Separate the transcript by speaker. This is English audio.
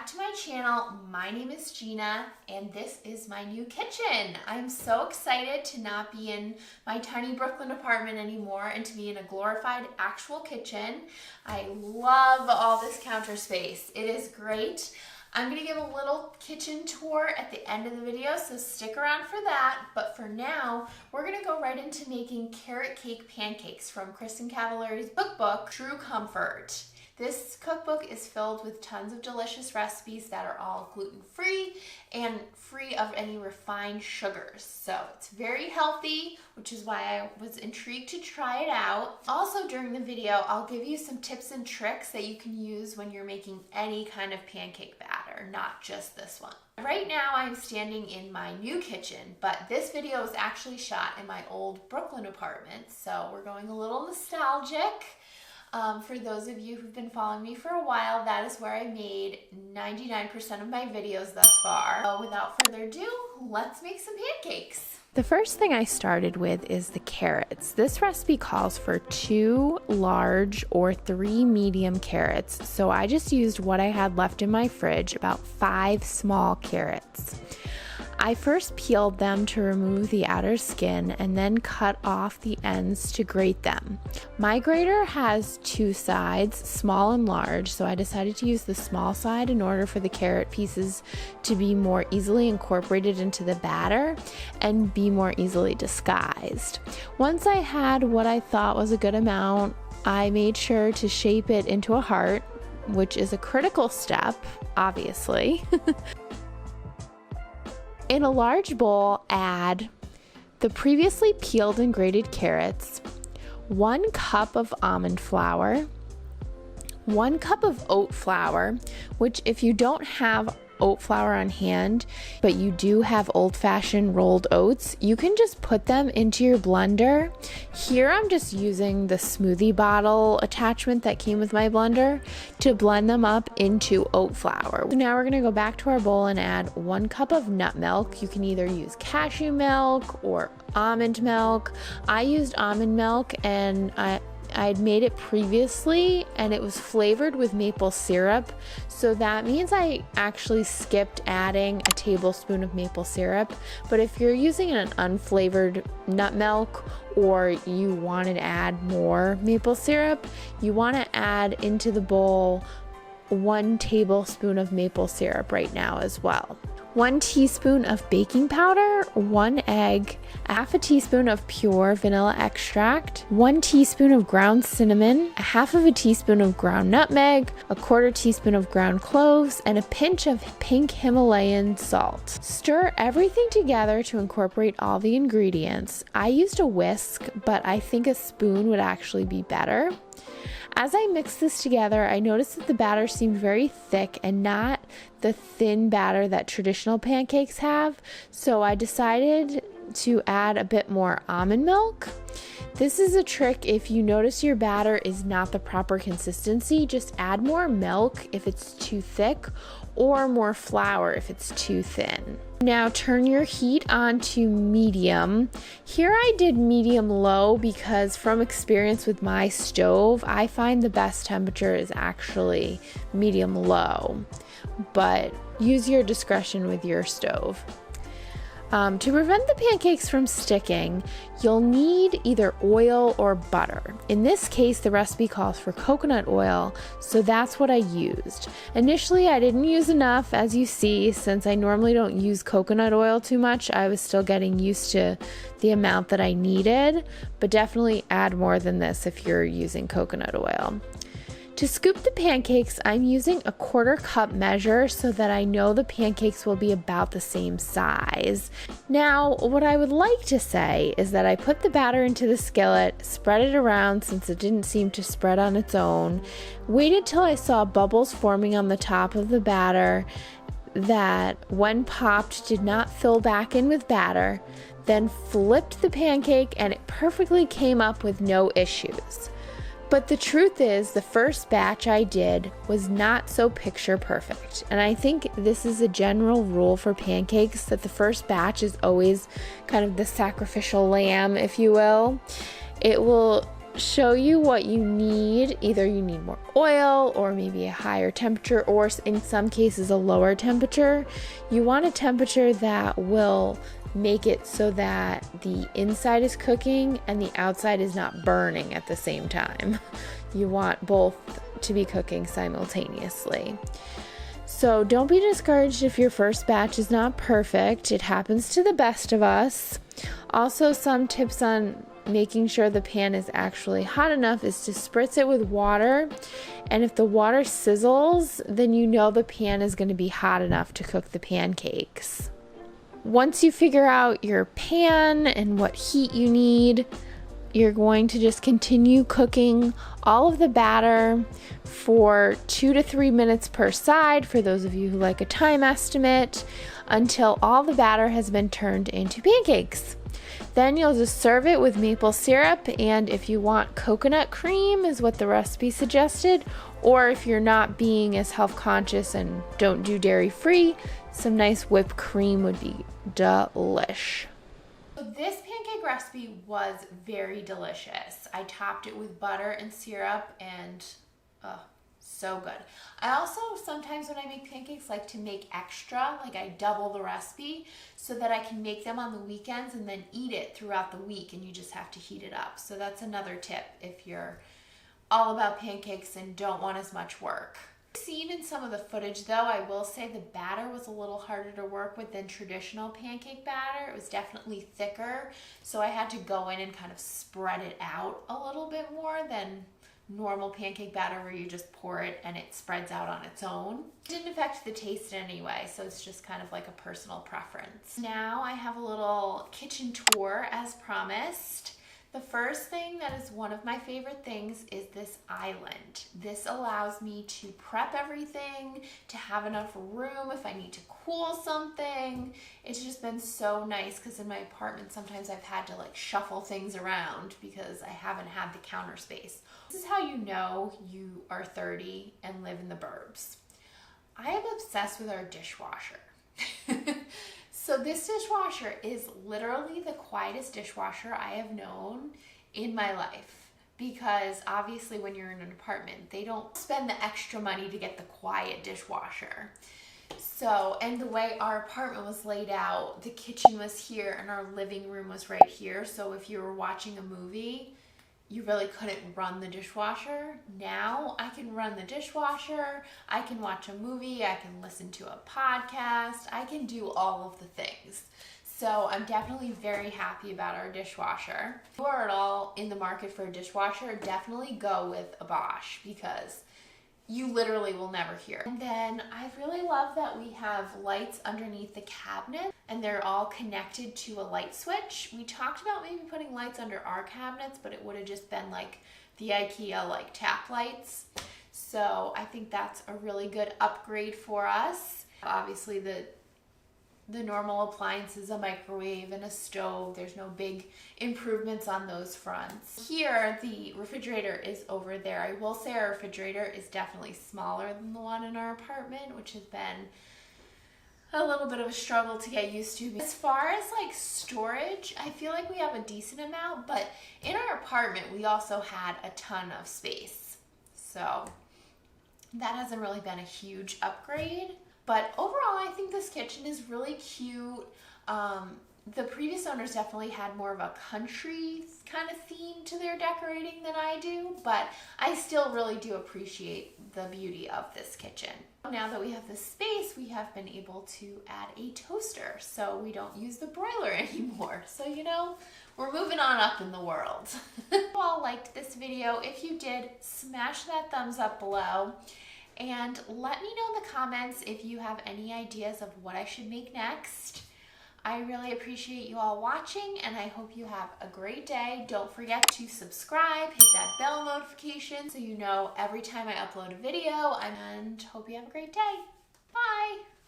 Speaker 1: back to my channel. My name is Gina and this is my new kitchen. I'm so excited to not be in my tiny Brooklyn apartment anymore and to be in a glorified actual kitchen. I love all this counter space. It is great. I'm going to give a little kitchen tour at the end of the video, so stick around for that. But for now, we're going to go right into making carrot cake pancakes from Kristin Cavallari's cookbook, True Comfort. This cookbook is filled with tons of delicious recipes that are all gluten-free and free of any refined sugars. So it's very healthy, which is why I was intrigued to try it out. Also during the video, I'll give you some tips and tricks that you can use when you're making any kind of pancake batter, not just this one. Right now I'm standing in my new kitchen, but this video was actually shot in my old Brooklyn apartment, so we're going a little nostalgic. For those of you who've been following me for a while, that is where I made 99% of my videos thus far. So without further ado, let's make some pancakes.
Speaker 2: The first thing I started with is the carrots. This recipe calls for 2 large or 3 medium carrots, so I just used what I had left in my fridge, about 5 small carrots. I first peeled them to remove the outer skin and then cut off the ends to grate them. My grater has 2 sides, small and large, so I decided to use the small side in order for the carrot pieces to be more easily incorporated into the batter and be more easily disguised. Once I had what I thought was a good amount, I made sure to shape it into a heart, which is a critical step, obviously. In a large bowl, add the previously peeled and grated carrots, 1 cup of almond flour, 1 cup of oat flour, which if you don't have oat flour on hand, but you do have old-fashioned rolled oats, you can just put them into your blender. Here I'm just using the smoothie bottle attachment that came with my blender to blend them up into oat flour. So now we're going to go back to our bowl and add 1 cup of nut milk. You can either use cashew milk or almond milk. I used almond milk and I'd made it previously and it was flavored with maple syrup, so that means I actually skipped adding a tablespoon of maple syrup. But if you're using an unflavored nut milk or you want to add more maple syrup, you want to add into the bowl 1 tablespoon of maple syrup right now as well. 1 teaspoon of baking powder, 1 egg, 1/2 teaspoon of pure vanilla extract, 1 teaspoon of ground cinnamon, 1/2 teaspoon of ground nutmeg, 1/4 teaspoon of ground cloves, and a pinch of pink Himalayan salt. Stir everything together to incorporate all the ingredients. I used a whisk, but I think a spoon would actually be better. As I mixed this together, I noticed that the batter seemed very thick and not the thin batter that traditional pancakes have, so I decided to add a bit more almond milk. This is a trick if you notice your batter is not the proper consistency. Just add more milk if it's too thick or more flour if it's too thin. Now turn your heat on to medium. Here I did medium low because from experience with my stove, I find the best temperature is actually medium low, but use your discretion with your stove. To prevent the pancakes from sticking, you'll need either oil or butter. In this case, the recipe calls for coconut oil, so that's what I used. Initially, I didn't use enough, as you see, since I normally don't use coconut oil too much. I was still getting used to the amount that I needed, but definitely add more than this if you're using coconut oil. To scoop the pancakes, I'm using a 1/4 cup measure so that I know the pancakes will be about the same size. Now, what I would like to say is that I put the batter into the skillet, spread it around since it didn't seem to spread on its own, waited till I saw bubbles forming on the top of the batter that, when popped, did not fill back in with batter, then flipped the pancake and it perfectly came up with no issues. But the truth is, the first batch I did was not so picture perfect. And I think this is a general rule for pancakes, that the first batch is always kind of the sacrificial lamb, if you will. It will show you what you need. Either you need more oil or maybe a higher temperature, or in some cases a lower temperature. You want a temperature that will make it so that the inside is cooking and the outside is not burning at the same time. You want both to be cooking simultaneously. So don't be discouraged if your first batch is not perfect. It happens to the best of us. Also, some tips on making sure the pan is actually hot enough is to spritz it with water. And if the water sizzles, then you know the pan is going to be hot enough to cook the pancakes. Once you figure out your pan and what heat you need, you're going to just continue cooking all of the batter for 2 to 3 minutes per side, for those of you who like a time estimate, until all the batter has been turned into pancakes. Then you'll just serve it with maple syrup, and if you want coconut cream is what the recipe suggested, or if you're not being as health conscious and don't do dairy free, some nice whipped cream would be delish.
Speaker 1: This pancake recipe was very delicious. I topped it with butter and syrup, and so good. I also sometimes when I make pancakes like to make extra, like I double the recipe so that I can make them on the weekends and then eat it throughout the week, and you just have to heat it up. So that's another tip if you're all about pancakes and don't want as much work. Seen in some of the footage though, I will say the batter was a little harder to work with than traditional pancake batter. It was definitely thicker, so I had to go in and kind of spread it out a little bit more than normal pancake batter where you just pour it and it spreads out on its own. It didn't affect the taste in any way, so it's just kind of like a personal preference. Now I have a little kitchen tour as promised. The first thing that is one of my favorite things is this island. This allows me to prep everything, to have enough room if I need to cool something. It's just been so nice because in my apartment sometimes I've had to like shuffle things around because I haven't had the counter space. This is how you know you are 30 and live in the burbs. I am obsessed with our dishwasher. So this dishwasher is literally the quietest dishwasher I have known in my life, because obviously when you're in an apartment, they don't spend the extra money to get the quiet dishwasher. So, and the way our apartment was laid out, the kitchen was here and our living room was right here. So if you were watching a movie, you really couldn't run the dishwasher. Now I can run the dishwasher, I can watch a movie, I can listen to a podcast, I can do all of the things. So I'm definitely very happy about our dishwasher. If you are at all in the market for a dishwasher, definitely go with a Bosch because you literally will never hear. And then I really love that we have lights underneath the cabinet and they're all connected to a light switch. We talked about maybe putting lights under our cabinets, but it would have just been like the IKEA like tap lights. So I think that's a really good upgrade for us. Obviously the normal appliances, a microwave and a stove, there's no big improvements on those fronts. Here, the refrigerator is over there. I will say our refrigerator is definitely smaller than the one in our apartment, which has been a little bit of a struggle to get used to. As far as like storage, I feel like we have a decent amount, but in our apartment, we also had a ton of space. So that hasn't really been a huge upgrade. But overall, I think this kitchen is really cute. The previous owners definitely had more of a country kind of theme to their decorating than I do, but I still really do appreciate the beauty of this kitchen. Now that we have this space, we have been able to add a toaster, so we don't use the broiler anymore. So, you know, we're moving on up in the world. If you all liked this video, if you did, smash that thumbs up below. And let me know in the comments if you have any ideas of what I should make next. I really appreciate you all watching, and I hope you have a great day. Don't forget to subscribe, hit that bell notification so you know every time I upload a video, and hope you have a great day. Bye!